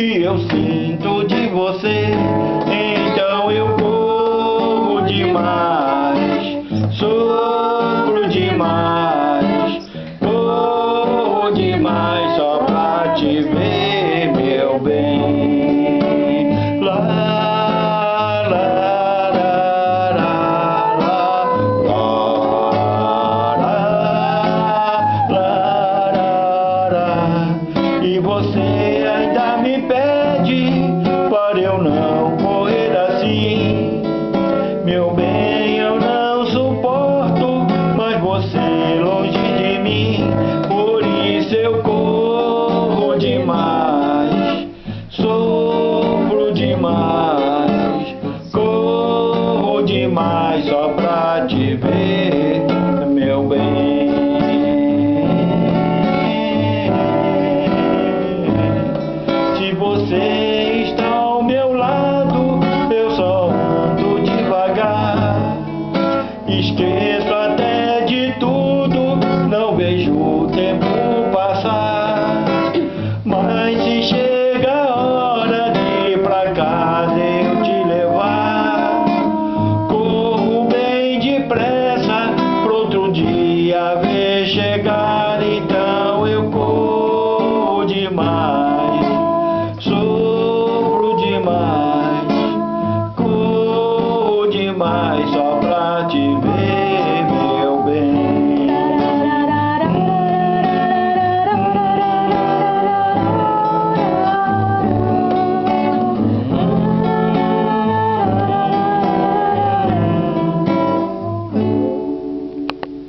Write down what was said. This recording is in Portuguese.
que eu sinto de você, então eu corro demais, sofro demais, corro demais só pra te ver, meu bem. Lá, lá, lá, lá, lá, lá, lá, lá. E você ainda me pede para eu não correr assim, meu bem, eu não suporto mais você longe de mim, por isso eu corro demais, sofro demais, corro demais só pra te ver, meu bem. Se você está ao meu lado, eu só ando devagar, esqueço até de tudo, não vejo o tempo passar. Mas se chega a hora de ir pra casa eu te levar, corro bem depressa pro outro dia ver chegar.